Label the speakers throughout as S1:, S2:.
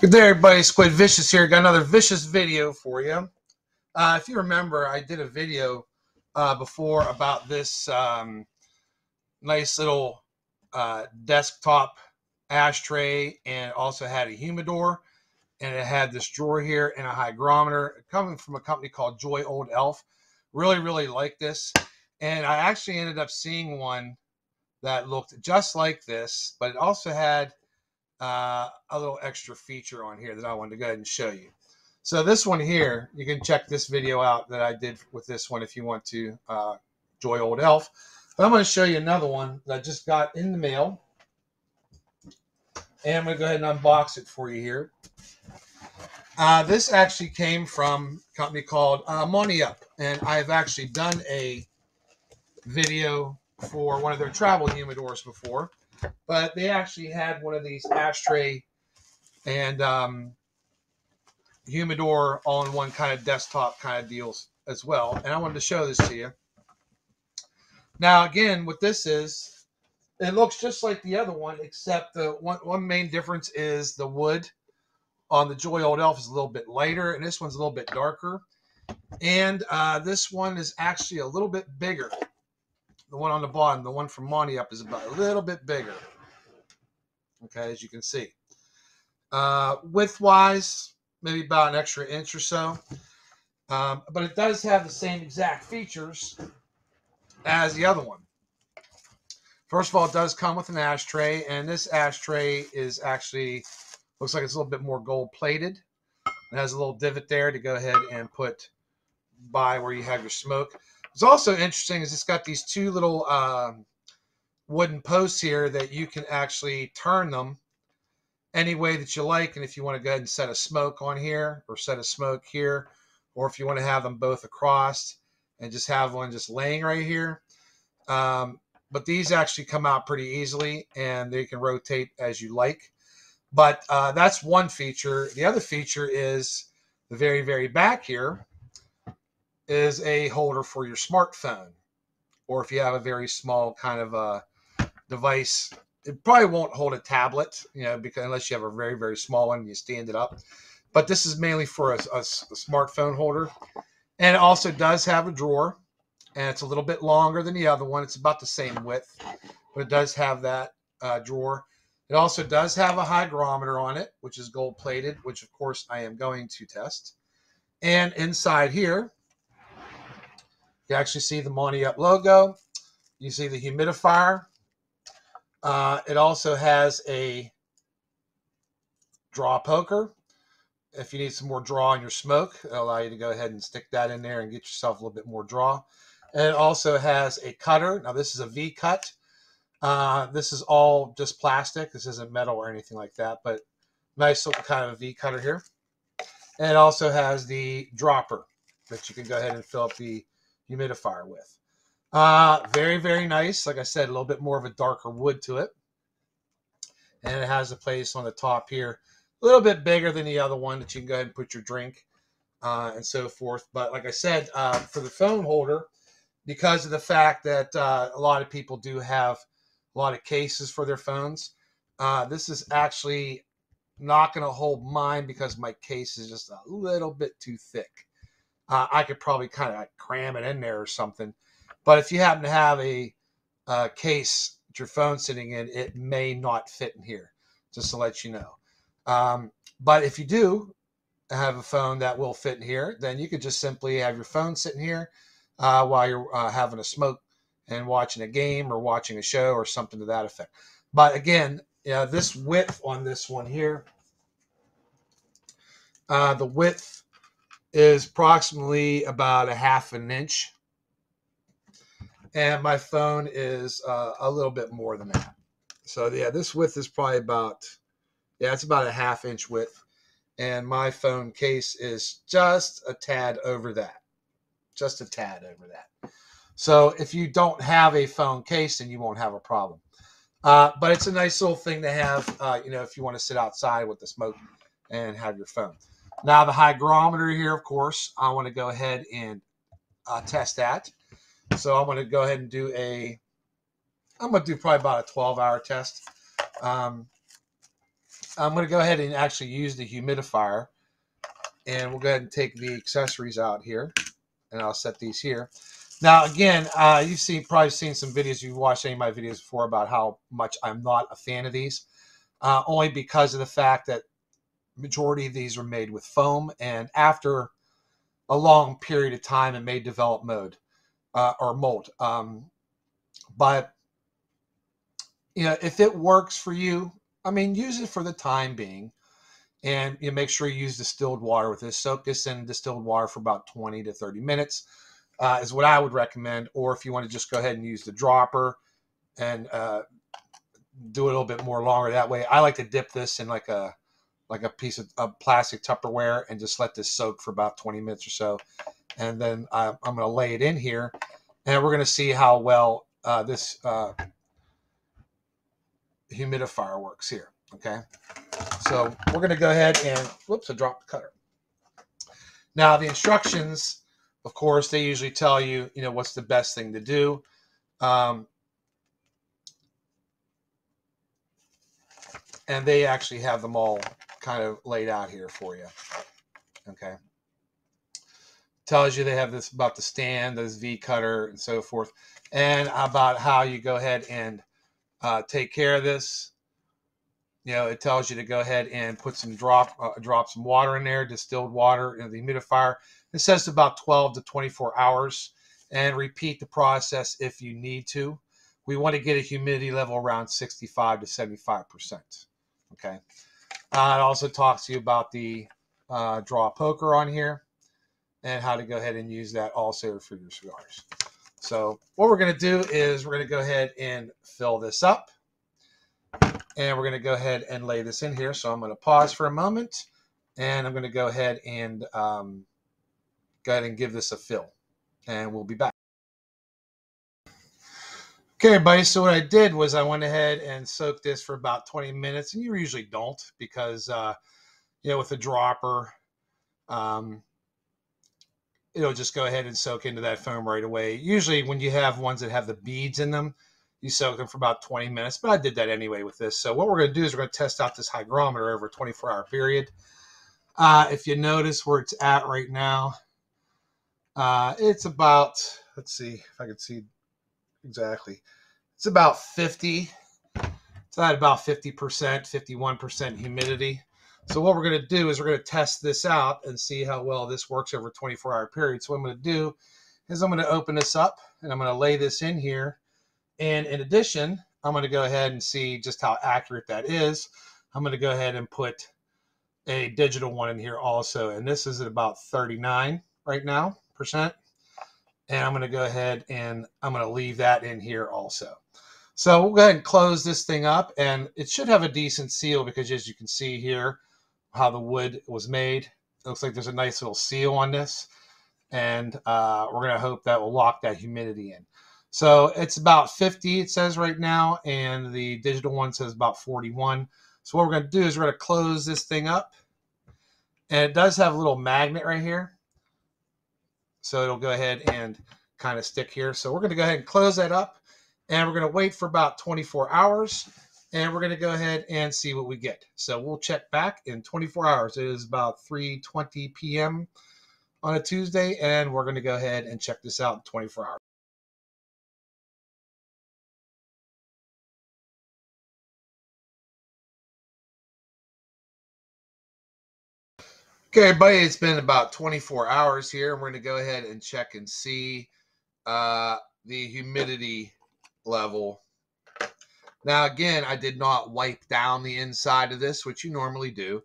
S1: Good day, everybody. Squid Vicious here. Got another vicious video for you. If you remember, I did a video before about this nice little desktop ashtray, and it also had a humidor, and it had this drawer here and a hygrometer coming from a company called Joy Old Elf. Really like this, and I actually ended up seeing one that looked just like this, but it also had a little extra feature on here that I wanted to go ahead and show you. So this one here, you can check this video out that I did with this one if you want to, Joy Old Elf. But I'm going to show you another one that I just got in the mail, and I'm going to go ahead and unbox it for you here. This actually came from a company called Moniup, and I've actually done a video for one of their travel humidors before, but they actually had one of these ashtray and humidor all-in-one kind of desktop kind of deals as well, and I wanted to show this to you. Now again, what this is, it looks just like the other one, except the one main difference is the wood on the Joy Old Elf is a little bit lighter, and this one's a little bit darker, and this one is actually a little bit bigger. The one on the bottom, the one from Moniup, is about a little bit bigger. Okay, as you can see. Width-wise, maybe about an extra inch or so. But it does have the same exact features as the other one. First of all, it does come with an ashtray, and this ashtray is actually, looks like it's a little bit more gold-plated. It has a little divot there to go ahead and put by where you have your smoke. What's also interesting is it's got these two little wooden posts here that you can actually turn them any way that you like. And if you want to go ahead and set a smoke on here or set a smoke here, or if you want to have them both across and just have one just laying right here. But these actually come out pretty easily, and they can rotate as you like. But that's one feature. The other feature is the very back here is a holder for your smartphone, or if you have a very small kind of a device. It probably won't hold a tablet, because unless you have a very small one and you stand it up. But this is mainly for a smartphone holder, and it also does have a drawer, and it's a little bit longer than the other one. It's about the same width, but it does have that drawer. It also does have a hygrometer on it, which is gold plated, which of course I am going to test. And inside here, you actually see the Moniup logo. You see the humidifier. It also has a draw poker. If you need some more draw in your smoke, it'll allow you to go ahead and stick that in there and get yourself a little bit more draw. And it also has a cutter. Now this is a V-cut. This is all just plastic. This isn't metal or anything like that, but nice little kind of a V-cutter here. And it also has the dropper that you can go ahead and fill up the humidifier with. Very nice. Like I said, a little bit more of a darker wood to it. And it has a place on the top here, a little bit bigger than the other one that you can go ahead and put your drink and so forth. But like I said, for the phone holder, because of the fact that a lot of people do have a lot of cases for their phones, this is actually not going to hold mine because my case is just a little bit too thick. I could probably kind of cram it in there or something. But if you happen to have a case with your phone sitting in, it may not fit in here, just to let you know. But if you do have a phone that will fit in here, then you could just simply have your phone sitting here while you're having a smoke and watching a game or watching a show or something to that effect. But again, this width on this one here, the width is approximately about a half an inch. And my phone is a little bit more than that. So yeah, this width is probably about, it's about a half-inch width. And my phone case is just a tad over that. Just a tad over that. So if you don't have a phone case, then you won't have a problem. But it's a nice little thing to have, if you want to sit outside with the smoke and have your phone. Now the hygrometer here, of course, I want to go ahead and test that. So I'm going to go ahead and do I'm going to do probably about a 12-hour test. I'm going to go ahead and actually use the humidifier, and we'll go ahead and take the accessories out here, and I'll set these here. Now, again, you've probably seen some videos, you've watched any of my videos before about how much I'm not a fan of these, only because of the fact that majority of these are made with foam, and after a long period of time, it may develop mold. But if it works for you, I mean, use it for the time being, and make sure you use distilled water with this. Soak this in distilled water for about 20 to 30 minutes is what I would recommend. Or if you want to just go ahead and use the dropper and do it a little bit more longer that way. I like to dip this in like a piece of plastic Tupperware and just let this soak for about 20 minutes or so. And then I'm going to lay it in here, and we're going to see how well this humidifier works here. Okay, so we're going to go ahead and, whoops, I dropped the cutter. Now the instructions, of course, they usually tell you, what's the best thing to do. And they actually have them all kind of laid out here for you. Okay. Tells you they have this about the stand, this V cutter, and so forth, and about how you go ahead and take care of this. It tells you to go ahead and put some drop some water in there, distilled water in the humidifier. It says about 12 to 24 hours, and repeat the process if you need to. We want to get a humidity level around 65 to 75%. Okay. It also talks to you about the draw poker on here, and how to go ahead and use that also for your cigars. So what we're going to do is we're going to go ahead and fill this up, and we're going to go ahead and lay this in here. So I'm going to pause for a moment, and I'm going to go ahead and give this a fill, and we'll be back. Okay, everybody, so what I did was I went ahead and soaked this for about 20 minutes, and you usually don't because, with a dropper, it'll just go ahead and soak into that foam right away. Usually when you have ones that have the beads in them, you soak them for about 20 minutes, but I did that anyway with this. So what we're going to do is we're going to test out this hygrometer over a 24-hour period. If you notice where it's at right now, it's about, let's see if I can see exactly. It's about 50. It's at about 50%, 51% humidity. So what we're going to do is we're going to test this out and see how well this works over a 24-hour period. So what I'm going to do is I'm going to open this up, and I'm going to lay this in here. And in addition, I'm going to go ahead and see just how accurate that is. I'm going to go ahead and put a digital one in here also. And this is at about 39 right now, %. And I'm going to go ahead and I'm going to leave that in here also. So we'll go ahead and close this thing up, and it should have a decent seal because, as you can see here, how the wood was made. It looks like there's a nice little seal on this, and we're going to hope that will lock that humidity in. So it's about 50, it says right now, and the digital one says about 41. So what we're going to do is we're going to close this thing up, and it does have a little magnet right here. So it'll go ahead and kind of stick here. So we're going to go ahead and close that up, and we're going to wait for about 24 hours, and we're going to go ahead and see what we get. So we'll check back in 24 hours. It is about 3:20 p.m. on a Tuesday, and we're going to go ahead and check this out in 24 hours. Okay, everybody, it's been about 24 hours here, and we're going to go ahead and check and see the humidity level. Now, again, I did not wipe down the inside of this, which you normally do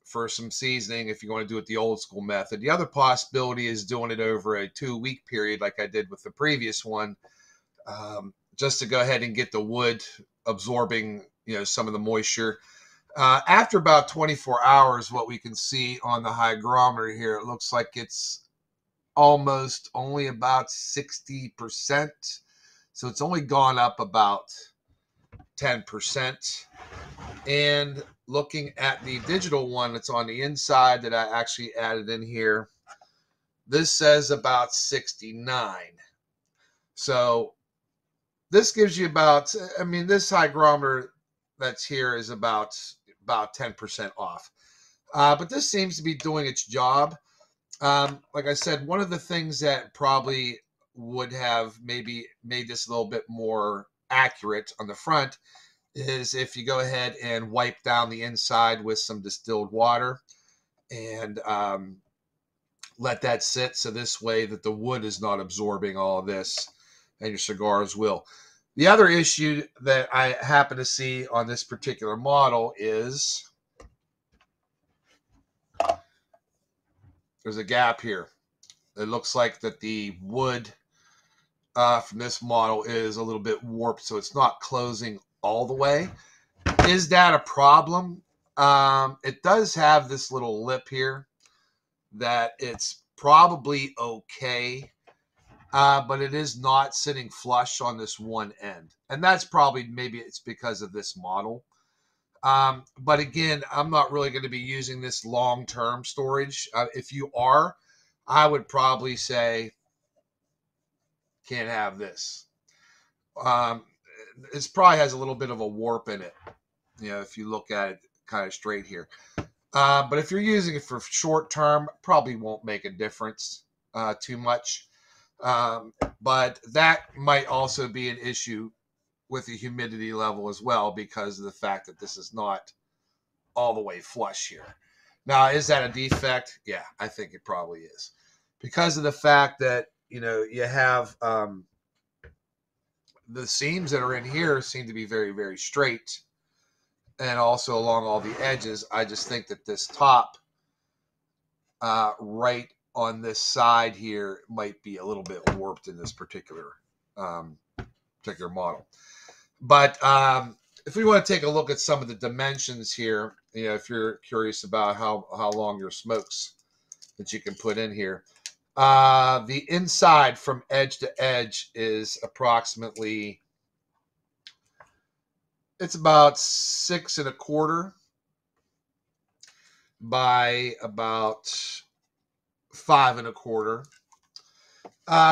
S1: for some seasoning if you're going to do it the old school method. The other possibility is doing it over a 2-week period like I did with the previous one, just to go ahead and get the wood absorbing, some of the moisture. After about 24 hours, what we can see on the hygrometer here, it looks like it's almost only about 60%. So it's only gone up about 10%. And looking at the digital one that's on the inside that I actually added in here, this says about 69. So this gives you about, this hygrometer that's here is about 10% off. But this seems to be doing its job. Like I said, one of the things that probably would have maybe made this a little bit more accurate on the front is if you go ahead and wipe down the inside with some distilled water and let that sit, so this way that the wood is not absorbing all of this and your cigars will. The other issue that I happen to see on this particular model is there's a gap here. It looks like that the wood from this model is a little bit warped, so it's not closing all the way. Is that a problem? It does have this little lip here that it's probably okay, but it is not sitting flush on this one end. And that's probably, maybe it's because of this model. But again, I'm not really going to be using this long-term storage. If you are, I would probably say can't have this. It probably has a little bit of a warp in it, you know, if you look at it kind of straight here. But if you're using it for short term, probably won't make a difference too much. But that might also be an issue with the humidity level as well, because of the fact that this is not all the way flush here. Now, is that a defect? Yeah, I think it probably is, because of the fact that, you know, you have the seams that are in here seem to be very, very straight, and also along all the edges. I just think that this top right on this side here might be a little bit warped in this particular model. But if we want to take a look at some of the dimensions here, you know, if you're curious about how long your smokes that you can put in here, the inside from edge to edge is approximately, it's about 6 1/4 by about 5 1/4.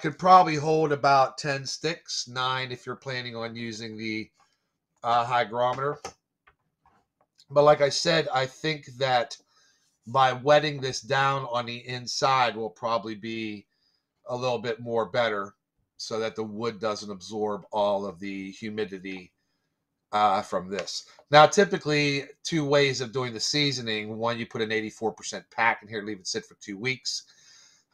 S1: Could probably hold about 10 sticks, 9 if you're planning on using the hygrometer. But like I said, I think that by wetting this down on the inside will probably be a little bit more better, so that the wood doesn't absorb all of the humidity from this. Now, typically, 2 ways of doing the seasoning. One, you put an 84% pack in here, leave it sit for 2 weeks.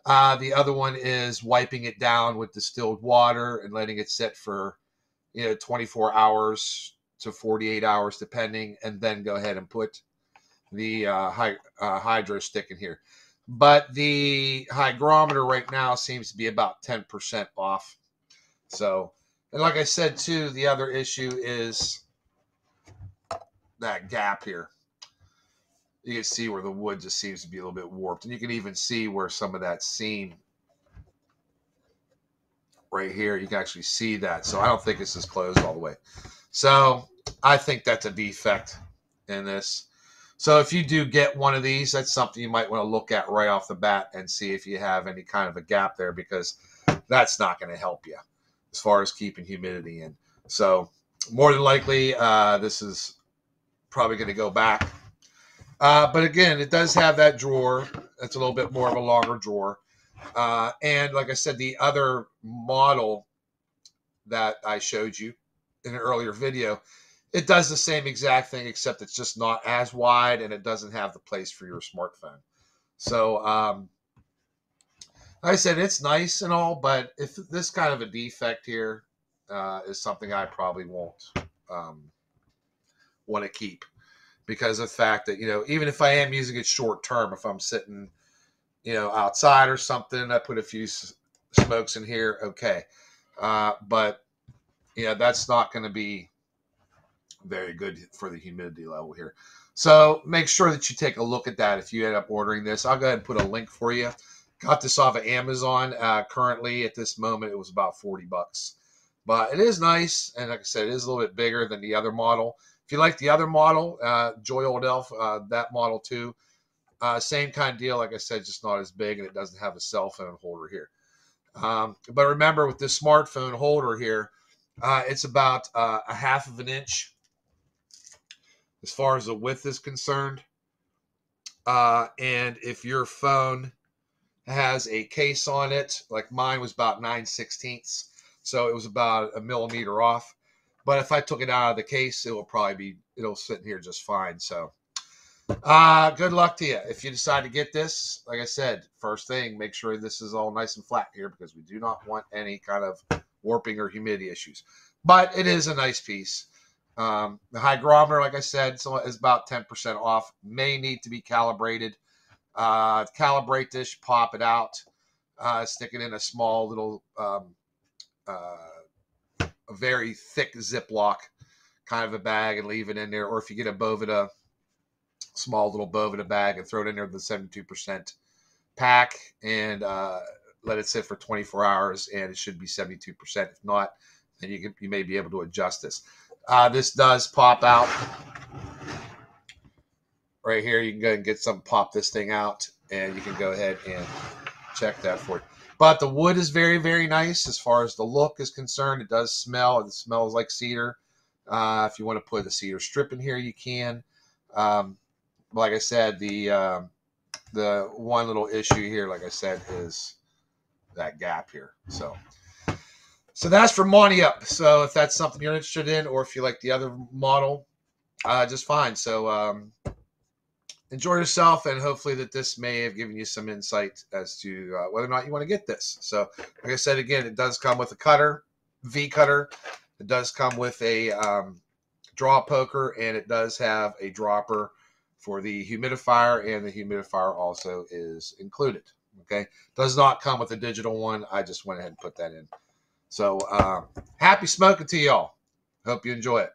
S1: The other one is wiping it down with distilled water and letting it sit for, you know, 24 hours to 48 hours, depending, and then go ahead and put the hydro stick in here. But the hygrometer right now seems to be about 10% off. So, and like I said too, the other issue is that gap here. You can see where the wood just seems to be a little bit warped, and you can even see where some of that seam right here, you can actually see that. So I don't think this is closed all the way. So I think that's a defect in this. So if you do get one of these, that's something you might want to look at right off the bat and see if you have any kind of a gap there, because that's not going to help you as far as keeping humidity in. So more than likely, this is probably going to go back. But again, it does have that drawer. It's a little bit more of a longer drawer. And like I said, the other model that I showed you in an earlier video, it does the same exact thing, except it's just not as wide, and it doesn't have the place for your smartphone. So, like I said, it's nice and all, but if this kind of a defect here is something I probably won't want to keep, because of the fact that, you know, even if I am using it short term, if I'm sitting, you know, outside or something, I put a few smokes in here, okay. But, you know, that's not going to be very good for the humidity level here. So make sure that you take a look at that if you end up ordering this. I'll go ahead and put a link for you. Got this off of Amazon. Currently, at this moment, it was about 40 bucks. But it is nice, and like I said, it is a little bit bigger than the other model. If you like the other model, Joy Old Elf, that model too, same kind of deal. Like I said, just not as big, and it doesn't have a cell phone holder here. But remember, with this smartphone holder here, it's about a 1/2 of an inch as far as the width is concerned. And if your phone has a case on it, like mine was about 9/16, so it was about a millimeter off. But if I took it out of the case, it'll sit in here just fine. So good luck to you. If you decide to get this, like I said, first thing, make sure this is all nice and flat here, because we do not want any kind of warping or humidity issues. But it is a nice piece. The hygrometer, like I said, is about 10% off. May need to be calibrated. Calibrate this, pop it out, stick it in a small little, a very thick Ziploc kind of a bag and leave it in there. Or if you get a Bovida, small little Bovida bag, and throw it in there with the 72% pack, and let it sit for 24 hours, and it should be 72%. If not, then you may be able to adjust this. This does pop out right here. You can go ahead and get some, pop this thing out, and you can go ahead and check that for it. But the wood is very, very nice as far as the look is concerned. It does smell. It smells like cedar. If you want to put a cedar strip in here, you can. Like I said, the one little issue here, like I said, is that gap here. So that's for Moniup. So if that's something you're interested in, or if you like the other model, just fine. So enjoy yourself, and hopefully that this may have given you some insight as to whether or not you want to get this. So like I said, again, it does come with a cutter, V cutter. It does come with a draw poker, and it does have a dropper for the humidifier, and the humidifier also is included. Okay, does not come with a digital one. I just went ahead and put that in. So happy smoking to y'all. Hope you enjoy it.